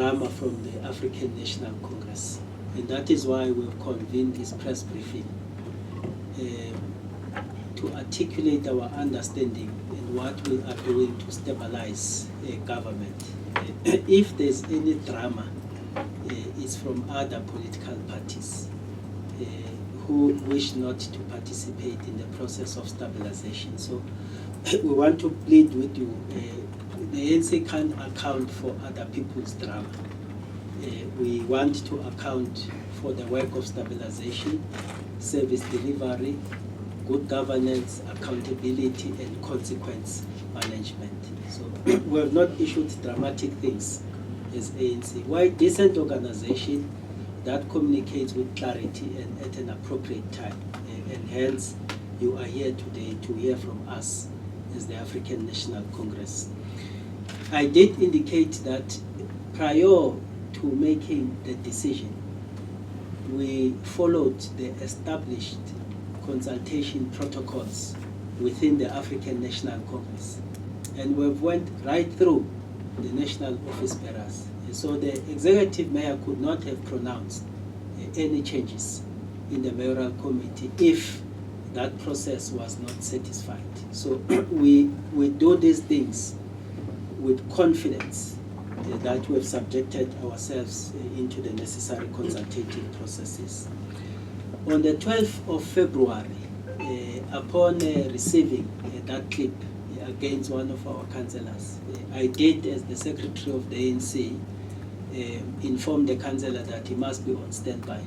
drama from the African National Congress. And that is why we've convened this press briefing to articulate our understanding and what we are doing to stabilize government. If there's any drama, it's from other political parties who wish not to participate in the process of stabilization. So we want to plead with you. The ANC can't account for other people's drama. We want to account for the work of stabilization, service delivery, good governance, accountability, and consequence management. So we have not issued dramatic things as ANC. We're a decent organization that communicates with clarity and at an appropriate time. And hence, you are here today to hear from us as the African National Congress. I did indicate that prior to making the decision, we followed the established consultation protocols within the African National Congress. And we've went right through the national office bearers. So the executive mayor could not have pronounced any changes in the mayoral committee if that process was not satisfied. So we do these things with confidence that we have subjected ourselves into the necessary consultative processes. On the 12th of February, upon receiving that clip against one of our councillors, I did, as the secretary of the ANC, inform the councillor that he must be on standby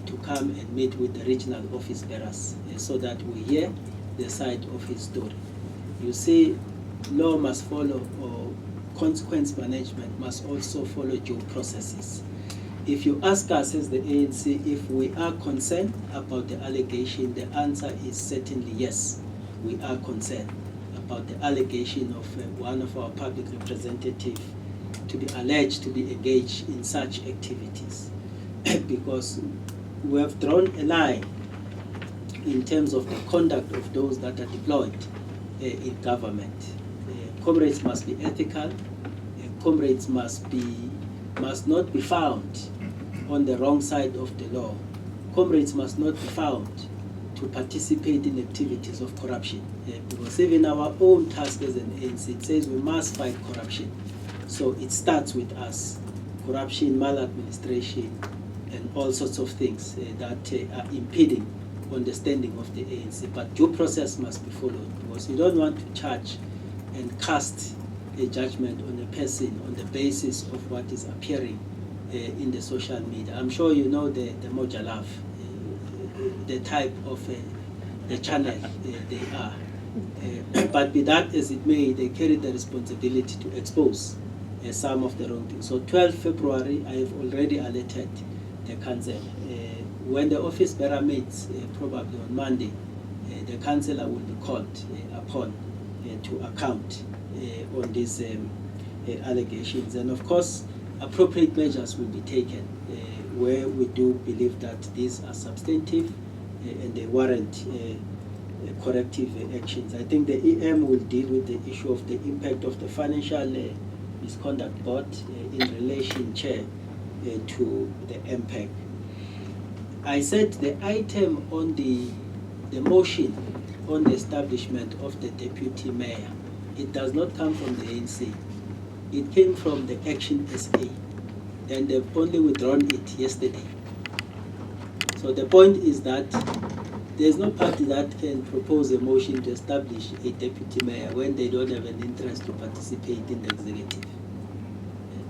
to come and meet with the regional office bearers so that we hear the side of his story. You see, law must follow, or consequence management must also follow due processes. If you ask us as the ANC if we are concerned about the allegation, the answer is certainly yes, we are concerned about the allegation of one of our public representatives to be alleged to be engaged in such activities. Because we have drawn a line in terms of the conduct of those that are deployed in government. Comrades must be ethical. Comrades must not be found on the wrong side of the law. Comrades must not be found to participate in activities of corruption. Because even our own task as an ANC, it says we must fight corruption. So it starts with us. Corruption, maladministration, and all sorts of things that are impeding understanding of the ANC. But due process must be followed, because you don't want to charge and cast a judgment on a person on the basis of what is appearing in the social media. I'm sure you know the Moja Love, the type of the channel they are. But be that as it may, they carry the responsibility to expose some of the wrong things. So 12 February, I have already alerted the council. When the office bearer meets, probably on Monday, the councillor will be called upon to account on these allegations. And of course, appropriate measures will be taken where we do believe that these are substantive and they warrant corrective actions. I think the EM will deal with the issue of the impact of the Financial Misconduct Board in relation, Chair, to the MPEG. I said the item on the motion on the establishment of the deputy mayor, it does not come from the ANC. It came from the Action SA, and they've only withdrawn it yesterday. So the point is that there's no party that can propose a motion to establish a deputy mayor when they don't have an interest to participate in the executive.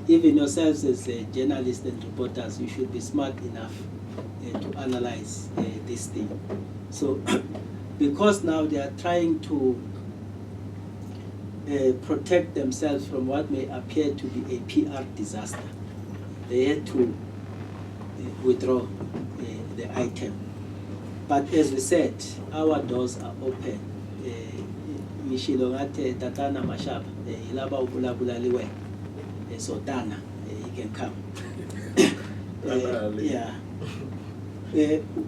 Even yourselves as journalists and reporters, you should be smart enough to analyze this thing. So because now they are trying to protect themselves from what may appear to be a PR disaster, they had to withdraw the item. But as we said, our doors are open. Tatana Mashab, Ilaba Ubulabulaliwe, so Dana, he can come. Yeah.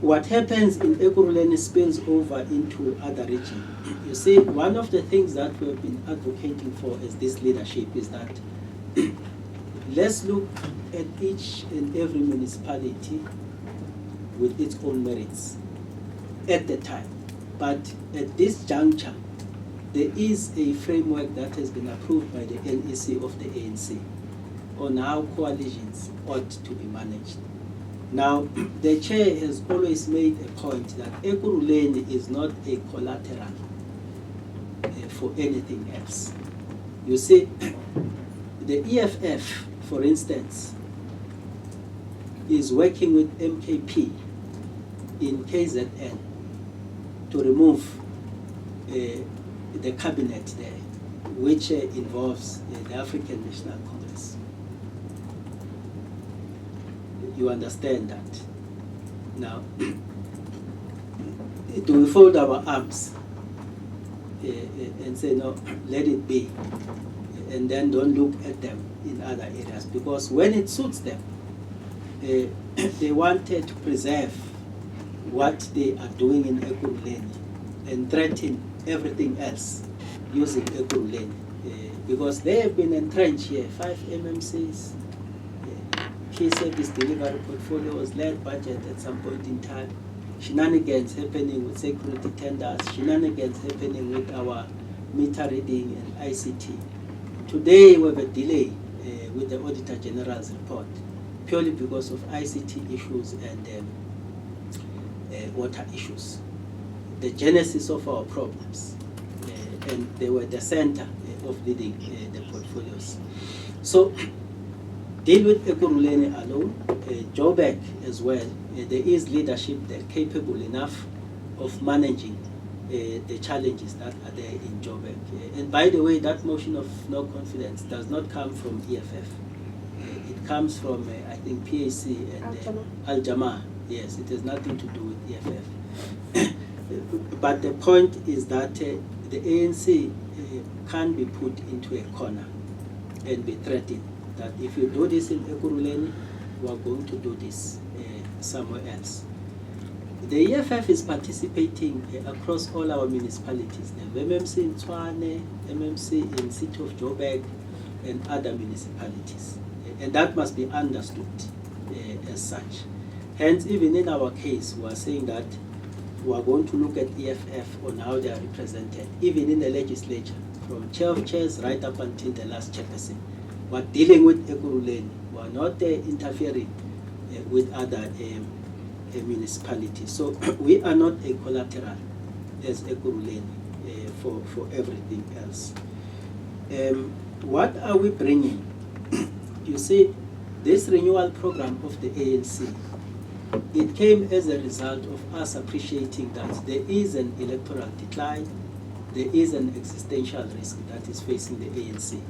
What happens in Ekurhuleni spills over into other regions. You see, one of the things that we've been advocating for as this leadership is that let's look at each and every municipality with its own merits at the time. But at this juncture, there is a framework that has been approved by the NEC of the ANC on how coalitions ought to be managed. Now, the chair has always made a point that Ekurhuleni is not a collateral for anything else. You see, the EFF, for instance, is working with MKP in KZN to remove the cabinet there, which involves the African National Congress. You understand that? Now, do we fold our arms and say, no, let it be, and then don't look at them in other areas? Because when it suits them, they wanted to preserve what they are doing in Ekurhuleni and threaten everything else using Ekurhuleni, because they have been entrenched here. 5 MMCs, key service delivery portfolio was led budget at some point in time. Shenanigans happening with security tenders, shenanigans happening with our meter reading and ICT. Today we have a delay with the Auditor General's report, purely because of ICT issues and water issues. The genesis of our problems, and they were the center of leading the portfolios. So, deal with Ekurhuleni alone, Joburg as well. There is leadership there capable enough of managing the challenges that are there in Joburg. And by the way, that motion of no confidence does not come from EFF. It comes from, I think, PAC and Al-Jama. Yes, it has nothing to do with EFF. But the point is that the ANC can be put into a corner and be threatened that if you do this in Ekurhuleni, we are going to do this somewhere else. The EFF is participating across all our municipalities. The MMC in Tshwane, MMC in City of Joburg, and other municipalities. And that must be understood as such. Hence, even in our case, we are saying that we are going to look at EFF on how they are represented, even in the legislature, from chair of chairs right up until the last chairperson. We are dealing with Ekurhuleni. We are not interfering with other municipalities. So we are not a collateral as Ekurhuleni for everything else. What are we bringing? You see, this renewal program of the ANC, it came as a result of us appreciating that there is an electoral decline, there is an existential risk that is facing the ANC.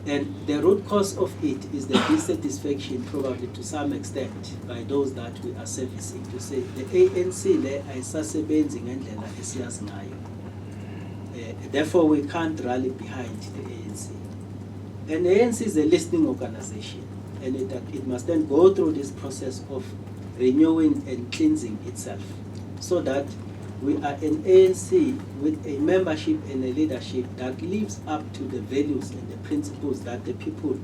And the root cause of it is the dissatisfaction, probably to some extent, by those that we are servicing, to say the ANC le ayisasebenzi ngendlela esiyazi ngayo. Therefore, we can't rally behind the ANC. And the ANC is a listening organization, and it must then go through this process of renewing and cleansing itself, so that we are an ANC with a membership and a leadership that lives up to the values and the principles that the people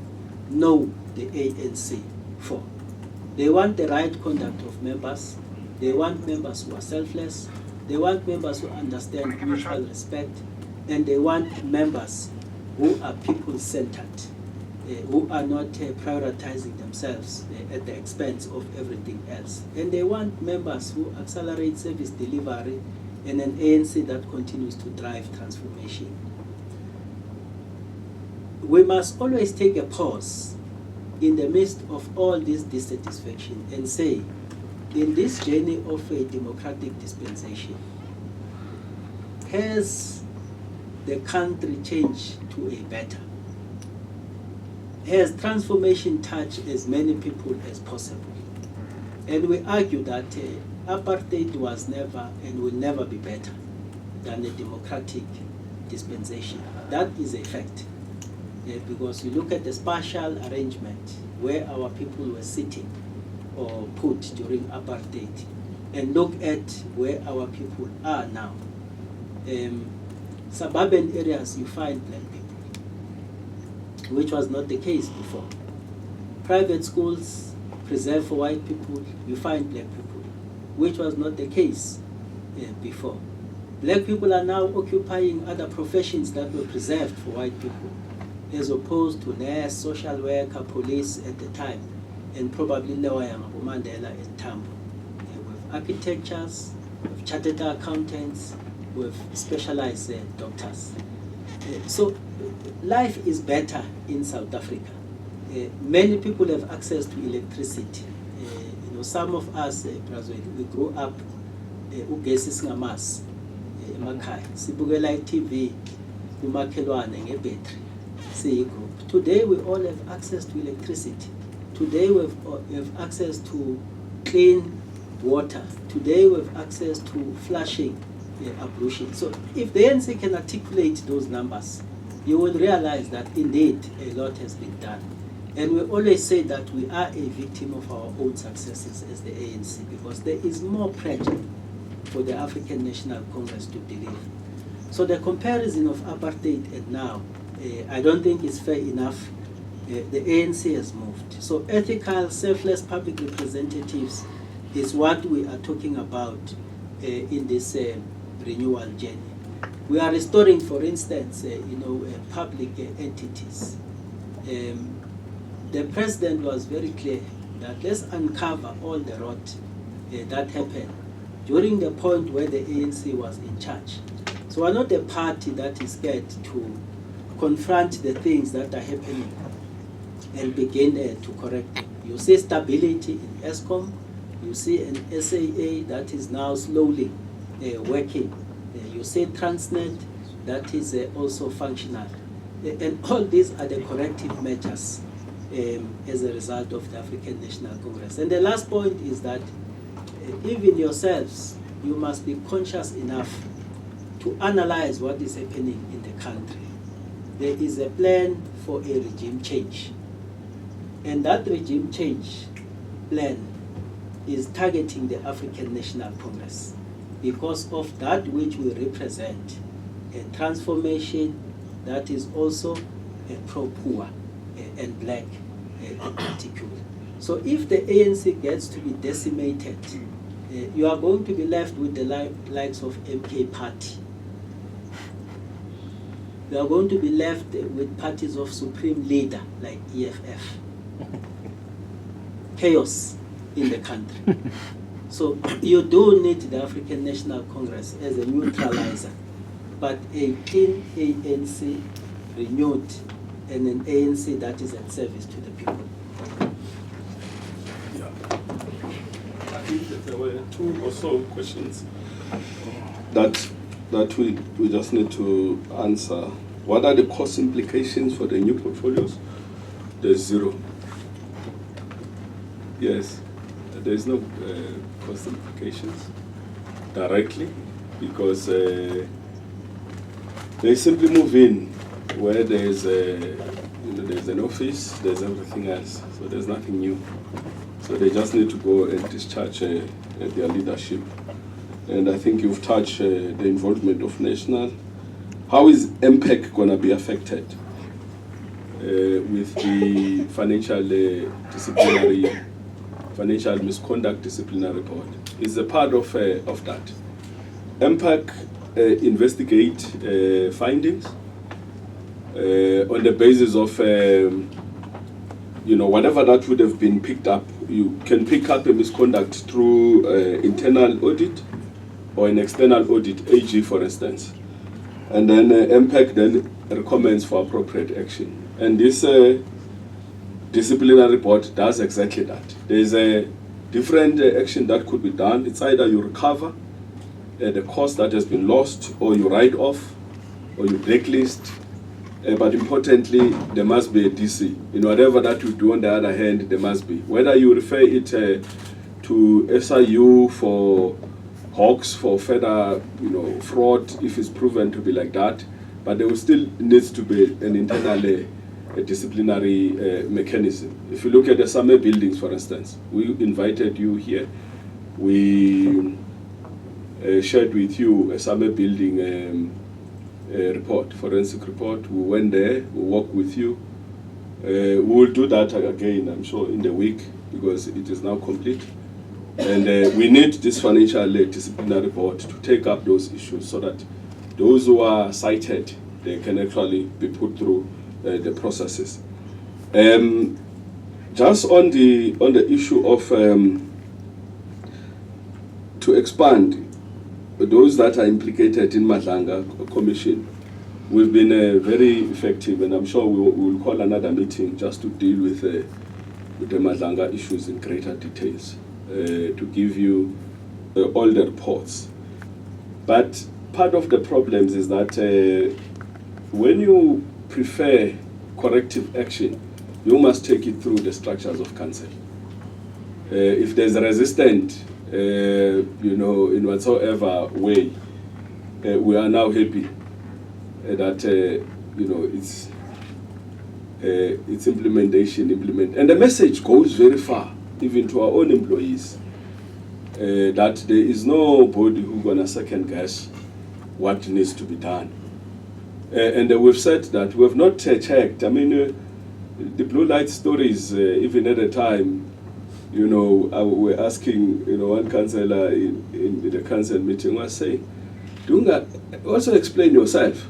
know the ANC for. They want the right conduct of members. They want members who are selfless. They want members who understand mutual respect. And they want members who are people-centered, who are not prioritizing themselves at the expense of everything else. And they want members who accelerate service delivery and an ANC that continues to drive transformation. We must always take a pause in the midst of all this dissatisfaction and say, in this journey of a democratic dispensation, has the country changed to a better? Has transformation touched as many people as possible? And we argue that apartheid was never and will never be better than a democratic dispensation. That is a fact. Because you look at the spatial arrangement where our people were sitting or put during apartheid, and look at where our people are now. Suburban areas, you find black people, which was not the case before. private schools preserved for white people, you find black people, which was not the case before. Black people are now occupying other professions that were preserved for white people, as opposed to nurse, social worker, police at the time, and probably lawyer, Mandela and Tambo. With architects, with chartered accountants, with specialized doctors. So life is better in South Africa. Many people have access to electricity. Some of us, we grew up ugesi singamas emakhaya sibukela iTV kumakhelwane ngebhetri siyigroup. Today we all have access to electricity. Today we have access to clean water. Today we have access to flushing ablution. So if the ANC can articulate those numbers, you will realize that indeed a lot has been done. And we always say that we are a victim of our own successes as the ANC, because there is more pressure for the African National Congress to deliver. So the comparison of apartheid and now, I don't think is fair enough. The ANC has moved. So ethical, selfless public representatives is what we are talking about in this renewal journey. We are restoring, for instance, public entities. The president was very clear that let's uncover all the rot that happened during the point where the ANC was in charge. So we're not a party that is scared to confront the things that are happening and begin to correct them. You see stability in ESCOM, you see an SAA that is now slowly working. You see Transnet that is also functional. And all these are the corrective measures as a result of the African National Congress. And the last point is that even yourselves, you must be conscious enough to analyze what is happening in the country. There is a plan for a regime change. And that regime change plan is targeting the African National Congress because of that which we represent, a transformation that is also pro-poor and black in particular. So if the ANC gets to be decimated, you are going to be left with the likes of MK Party. You are going to be left with parties of supreme leader like EFF. Chaos in the country. So you do need the African National Congress as a neutralizer, but a clean ANC, renewed, and an ANC that is at service to the people. Yeah. I think that there were two or so questions that we just need to answer. What are the cost implications for the new portfolios? There's zero. Yes, there is no cost implications directly because they simply move in where there's there's an office, there's everything else, so there's nothing new. So they just need to go and discharge their leadership. And I think you've touched the involvement of national. How is MPEC going to be affected with the financial misconduct disciplinary board? It's a part of that. MPEC investigate findings on the basis of whatever that would have been picked up. You can pick up a misconduct through internal audit or an external audit, AG for instance. And then MPEC then recommends for appropriate action. And this disciplinary board does exactly that. There's a different action that could be done. It's either you recover the cost that has been lost, or you write off, or you blacklist. But importantly, there must be a DC. In whatever that you do on the other hand, there must be. Whether you refer it to SIU for hawks, for further fraud, if it's proven to be like that, but there will still needs to be an internal disciplinary mechanism. If you look at the summer buildings, for instance, we invited you here. We shared with you a summer building report, forensic report. We went there, we worked with you. We will do that again, I'm sure, in the week, because it is now complete. And we need this financial disciplinary board to take up those issues so that those who are cited, they can actually be put through the processes. Just on the issue of to expand those that are implicated in Madlanga Commission, we've been very effective, and I'm sure we will call another meeting just to deal with the Madlanga issues in greater details, to give you all the reports. But part of the problems is that when you prefer corrective action, you must take it through the structures of council. If there's a resistance, in whatsoever way, we are now happy that it's implementation, and the message goes very far, even to our own employees, that there is nobody who's gonna second guess what needs to be done. And we've said that we have not checked. I mean, the blue light stories, even at the time, we're asking, one councillor in the council meeting was saying, Dunga, also explain yourself.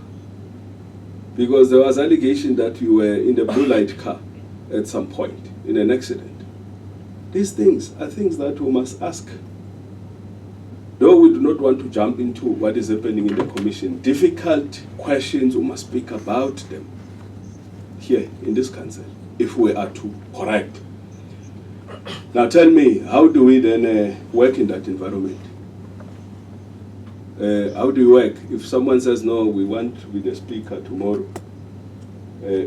Because there was allegation that you were in the blue light car at some point in an accident. These things are things that we must ask. Though we do not want to jump into what is happening in the commission, difficult questions, we must speak about them here in this council, if we are to correct. Now tell me, how do we then work in that environment? How do you work? If someone says, no, we want to be the speaker tomorrow,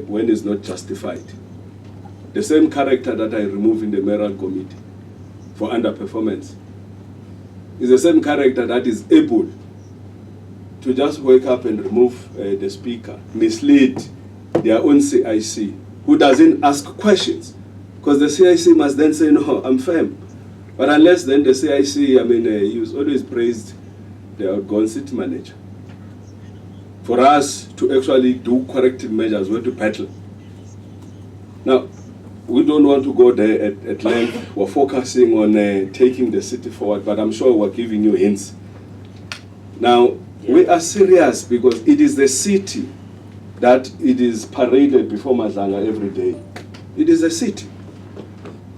when it's not justified. The same character that I remove in the mayoral committee for underperformance is the same character that is able to just wake up and remove the speaker, mislead their own CIC, who doesn't ask questions. Because the CIC must then say, no, I'm firm. But unless then the CIC, he was always praised the outgone city manager. For us to actually do corrective measures, we have to battle. Now, we don't want to go there at length. We're focusing on taking the city forward, but I'm sure we're giving you hints. Now, we are serious because it is the city that it is paraded before Madlanga every day. It is the city.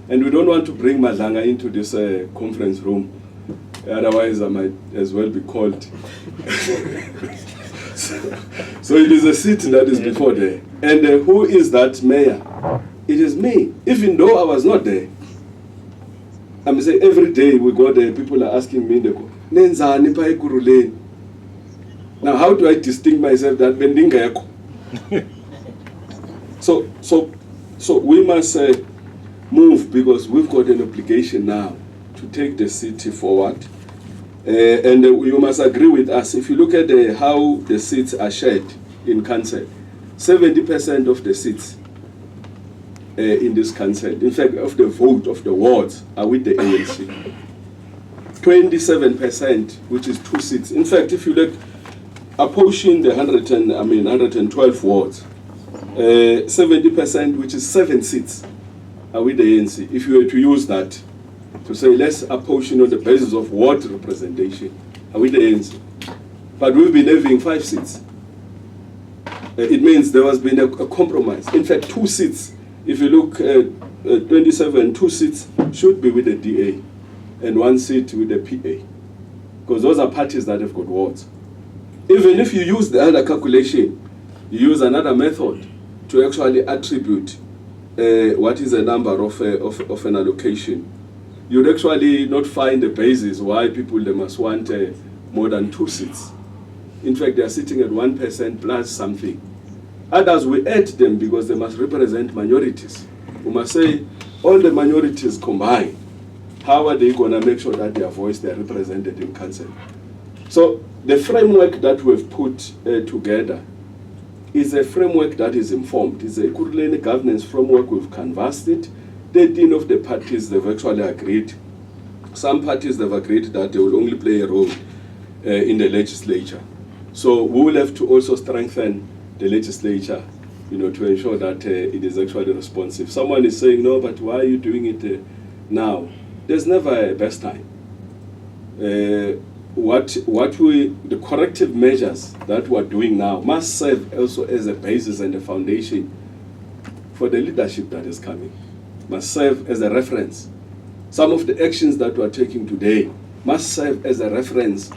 And we don't want to bring Madlanga into this conference room. Otherwise, I might as well be called. So it is a city that is before there. And who is that mayor? It is me, even though I was not there. I'm saying every day we go there, people are asking me, Nenzani pa Ekurhuleni. Now, how do I distinct myself that bendinga yako? So we must move, because we've got an obligation now to take the city forward. And you must agree with us. If you look at how the seats are shared in council, 70% of the seats in this council, in fact, of the vote of the wards, are with the ANC. 27%, which is 2 seats. In fact, if you look, approaching the 112 wards, 70%, which is 7 seats, are with the ANC. If you were to use that to say, let's apportion on the basis of ward representation, are with the ANC. But we've been having 5 seats. It means there has been a compromise. In fact, 2 seats. If you look at 27, 2 seats should be with the DA and 1 seat with the PA. Because those are parties that have got wards. Even if you use the other calculation, you use another method to actually attribute what is the number of an allocation, you'd actually not find the basis why people they must want more than 2 seats. In fact, they are sitting at 1% plus something. Others, we add them because they must represent minorities. We must say, all the minorities combined, how are they going to make sure that their voice, they are represented in council? So the framework that we've put together is a framework that is informed. It's a Ekurhuleni governance framework. We've canvassed it. 13 of the parties, they've actually agreed. Some parties, they've agreed that they will only play a role in the legislature. So we will have to also strengthen the legislature to ensure that it is actually responsive. Someone is saying, no, but why are you doing it now? There's never a best time. The corrective measures that we're doing now must serve also as a basis and a foundation for the leadership that is coming, must serve as a reference. Some of the actions that we're taking today must serve as a reference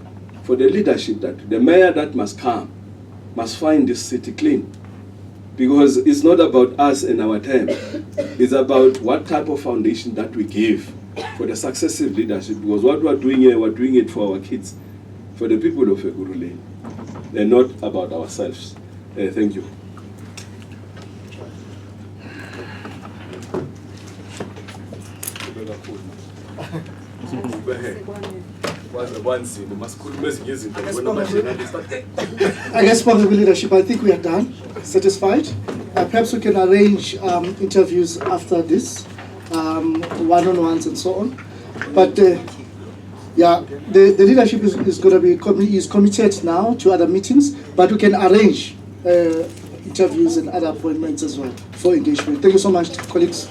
for the leadership, that the mayor that must come must find this city clean. Because it's not about us and our term, it's about what type of foundation that we give for the successive leadership. Because what we're doing here, we're doing it for our kids, for the people of Ekurhuleni, and not about ourselves. Thank you. I guess for the leadership, I think we are done, satisfied. Perhaps we can arrange interviews after this, one-on-ones and so on. But yeah, the leadership is going to be committed now to other meetings, but we can arrange interviews and other appointments as well for engagement. Thank you so much, colleagues.